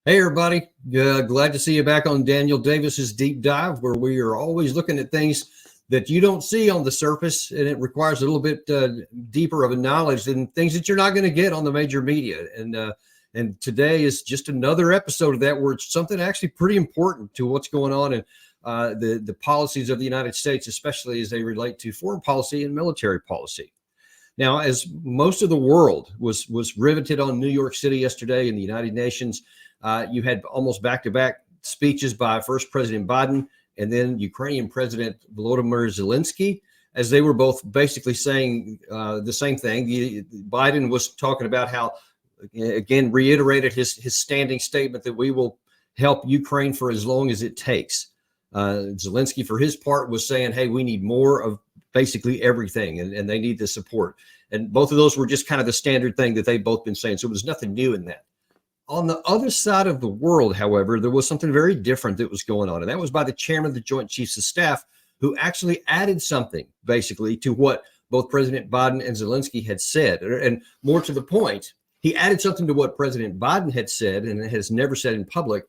Hey, everybody. Glad to see you back on Daniel Davis's Deep Dive, where we are always looking at things that you don't see on the surface, and it requires a little bit deeper of a knowledge than things that you're not going to get on the major media. And today is just another episode of that, where it's something actually pretty important to what's going on in the policies of the United States, especially as they relate to foreign policy and military policy. Now, as most of the world was riveted on New York City yesterday in the United Nations, you had almost back-to-back speeches by first President Biden and then Ukrainian President Volodymyr Zelensky, as they were both basically saying the same thing. Biden was talking about how, again, reiterated his standing statement that we will help Ukraine for as long as it takes. Zelensky, for his part, was saying, hey, we need more of basically everything, and they need the support. And both of those were just kind of the standard thing that they've both been saying. So there's nothing new in that. On the other side of the world, however, there was something very different that was going on, and that was by the chairman of the Joint Chiefs of Staff, who actually added something basically to what both President Biden and Zelensky had said. And more to the point, he added something to what President Biden had said and has never said in public,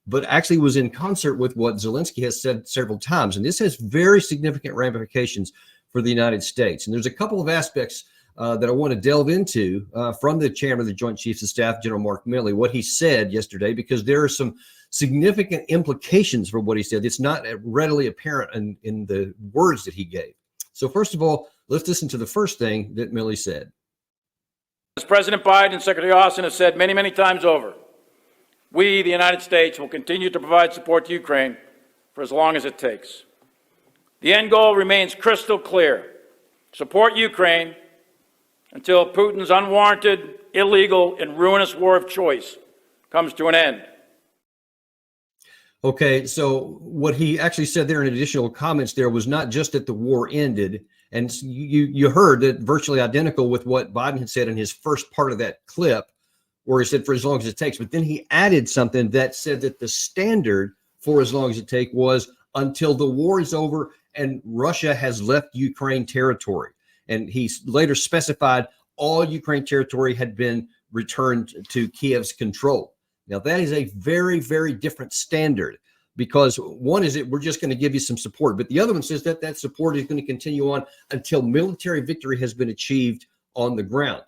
but actually was in concert with what Zelensky has said several times. And this has very significant ramifications for the United States. And there's a couple of aspects that I want to delve into from the chairman of the Joint Chiefs of Staff, General Mark Milley, what he said yesterday, because there are some significant implications for what he said. It's not readily apparent in the words that he gave. So first of all, let's listen to the first thing that Milley said. As President Biden and Secretary Austin have said many, many times over, we, the United States, will continue to provide support to Ukraine for as long as it takes. The end goal remains crystal clear: support Ukraine until Putin's unwarranted, illegal, and ruinous war of choice comes to an end. Okay, so what he actually said there in additional comments there was not just that the war ended, and you heard that virtually identical with what Biden had said in his first part of that clip, where he said for as long as it takes, but then he added something that said that the standard for as long as it takes was until the war is over and Russia has left Ukraine territory. And he later specified all Ukraine territory had been returned to Kiev's control. Now, that is a very, very different standard, because one is that we're just going to give you some support, but the other one says that that support is going to continue on until military victory has been achieved on the ground.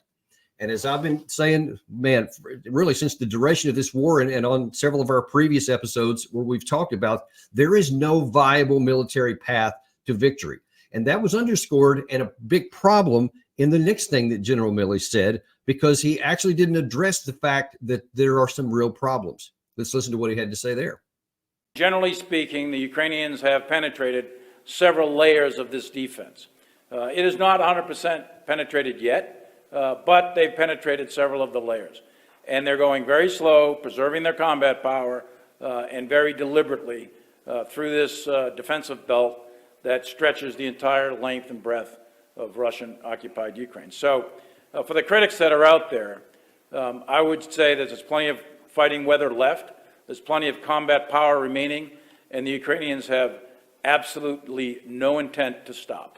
And as I've been saying, man, really since the duration of this war and on several of our previous episodes where we've talked about, there is no viable military path to victory. And that was underscored, and a big problem in the next thing that General Milley said, because he actually didn't address the fact that there are some real problems. Let's listen to what he had to say there. Generally speaking, the Ukrainians have penetrated several layers of this defense. It is not 100% penetrated yet, but they've penetrated several of the layers. And they're going very slow, preserving their combat power, and very deliberately through this defensive belt that stretches the entire length and breadth of Russian-occupied Ukraine. So for the critics that are out there, I would say that there's plenty of fighting weather left. There's plenty of combat power remaining, and the Ukrainians have absolutely no intent to stop.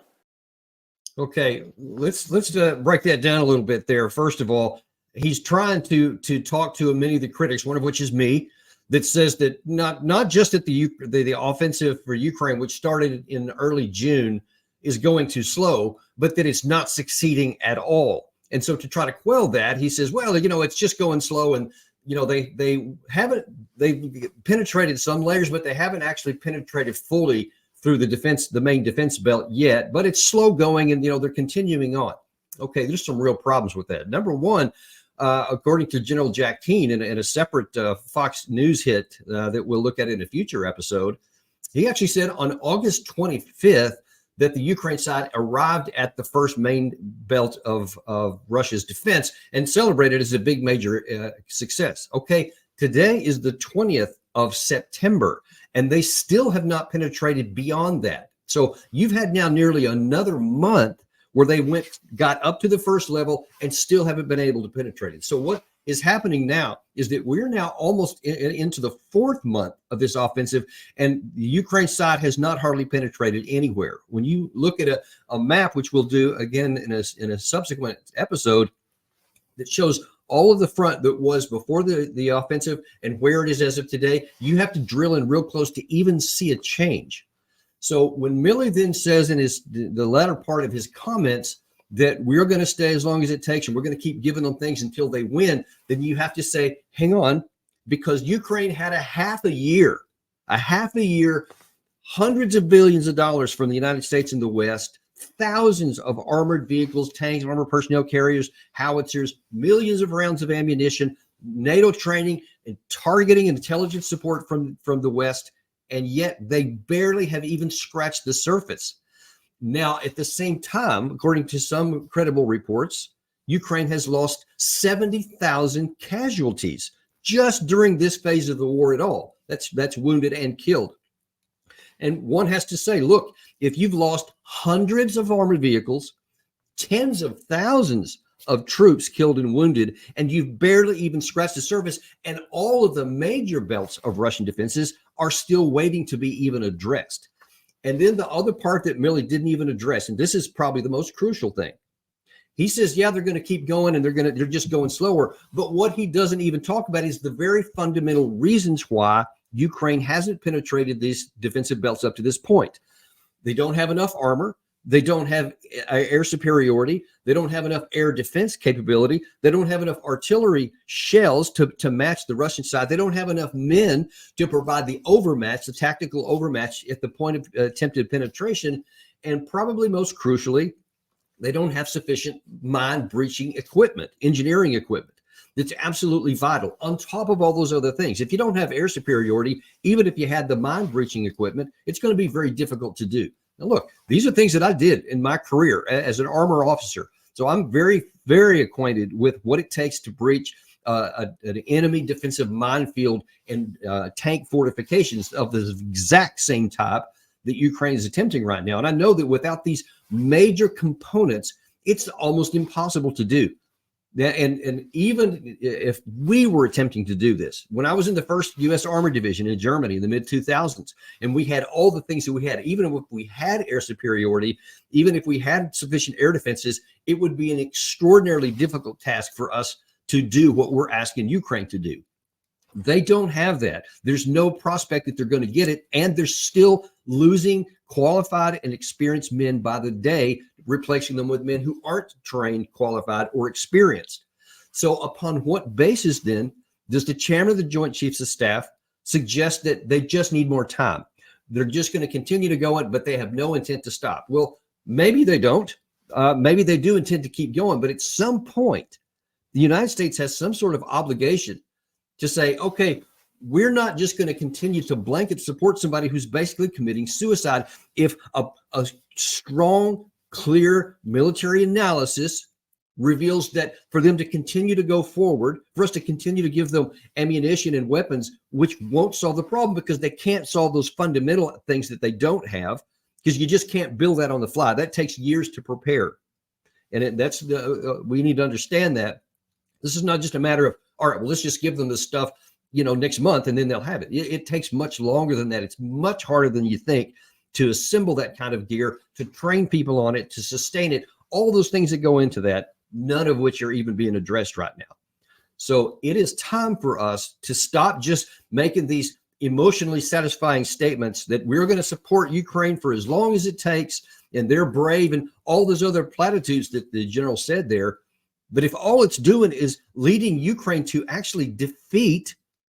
Okay, let's break that down a little bit there. First of all, he's trying to talk to many of the critics, one of which is me, that says that not just that the offensive for Ukraine, which started in early June, is going too slow, but that it's not succeeding at all. And so to try to quell that, he says, well, it's just going slow, and they've penetrated some layers, but they haven't actually penetrated fully through the main defense belt yet, but it's slow going, and they're continuing on. Okay, there's some real problems with that. Number one, according to General Jack Keane in a separate Fox News hit that we'll look at in a future episode, he actually said on August 25th that the Ukraine side arrived at the first main belt of Russia's defense and celebrated as a big major success. Okay, today is the 20th of September, and they still have not penetrated beyond that. So you've had now nearly another month where they got up to the first level and still haven't been able to penetrate it. So what is happening now is that we're now almost into the fourth month of this offensive, and the Ukraine side has not hardly penetrated anywhere. When you look at a map, which we'll do again in a subsequent episode, that shows all of the front that was before the offensive and where it is as of today, you have to drill in real close to even see a change. So when Milley then says in the latter part of his comments that we're going to stay as long as it takes and we're going to keep giving them things until they win, then you have to say, hang on, because Ukraine had a half a year, hundreds of billions of dollars from the United States and the West, thousands of armored vehicles, tanks, armored personnel carriers, howitzers, millions of rounds of ammunition, NATO training and targeting and intelligence support from the West. And yet they barely have even scratched the surface. Now, at the same time, according to some credible reports, Ukraine has lost 70,000 casualties just during this phase of the war at all. That's wounded and killed. And one has to say, look, if you've lost hundreds of armored vehicles, tens of thousands of troops killed and wounded, and you've barely even scratched the surface, and all of the major belts of Russian defenses are still waiting to be even addressed. And then the other part that Milley didn't even address, and this is probably the most crucial thing. He says, yeah, they're going to keep going and they're just going slower. But what he doesn't even talk about is the very fundamental reasons why Ukraine hasn't penetrated these defensive belts up to this point. They don't have enough armor. They don't have air superiority. They don't have enough air defense capability. They don't have enough artillery shells to match the Russian side. They don't have enough men to provide the overmatch, the tactical overmatch at the point of attempted penetration. And probably most crucially, they don't have sufficient mine-breaching equipment, engineering equipment. That's absolutely vital on top of all those other things. If you don't have air superiority, even if you had the mine-breaching equipment, it's going to be very difficult to do. Now, look, these are things that I did in my career as an armor officer. So I'm very, very acquainted with what it takes to breach an enemy defensive minefield and tank fortifications of the exact same type that Ukraine is attempting right now. And I know that without these major components, it's almost impossible to do. And even if we were attempting to do this, when I was in the 1st U.S. Armored Division in Germany in the mid-2000s, and we had all the things that we had, even if we had air superiority, even if we had sufficient air defenses, it would be an extraordinarily difficult task for us to do what we're asking Ukraine to do. They don't have that. There's no prospect that they're going to get it, and they're still losing qualified and experienced men by the day, replacing them with men who aren't trained, qualified, or experienced. So upon what basis then does the chairman of the Joint Chiefs of Staff suggest that they just need more time? They're just going to continue to go it, but they have no intent to stop. Well, maybe they don't. Maybe they do intend to keep going, but at some point, the United States has some sort of obligation to say, okay, we're not just going to continue to blanket support somebody who's basically committing suicide. If a strong, clear military analysis reveals that for them to continue to go forward, for us to continue to give them ammunition and weapons, which won't solve the problem because they can't solve those fundamental things that they don't have, because you just can't build that on the fly. That takes years to prepare. And we need to understand that this is not just a matter of, all right, well, let's just give them the stuff, next month, and then they'll have it. It takes much longer than that. It's much harder than you think to assemble that kind of gear, to train people on it, to sustain it, all those things that go into that, none of which are even being addressed right now. So it is time for us to stop just making these emotionally satisfying statements that we're going to support Ukraine for as long as it takes, and they're brave, and all those other platitudes that the general said there. But if all it's doing is leading Ukraine to actually defeat,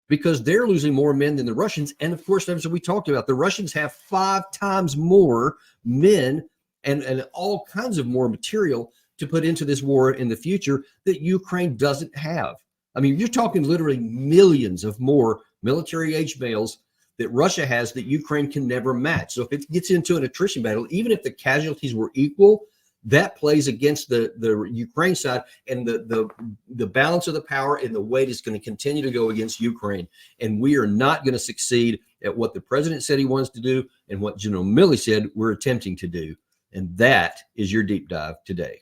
because they're losing more men than the Russians. And of course, as we talked about, the Russians have 5 times more men and all kinds of more material to put into this war in the future that Ukraine doesn't have. I mean, you're talking literally millions of more military-age males that Russia has that Ukraine can never match. So if it gets into an attrition battle, even if the casualties were equal, that plays against the Ukraine side, and the balance of the power and the weight is going to continue to go against Ukraine. And we are not going to succeed at what the president said he wants to do and what General Milley said we're attempting to do. And that is your deep dive today.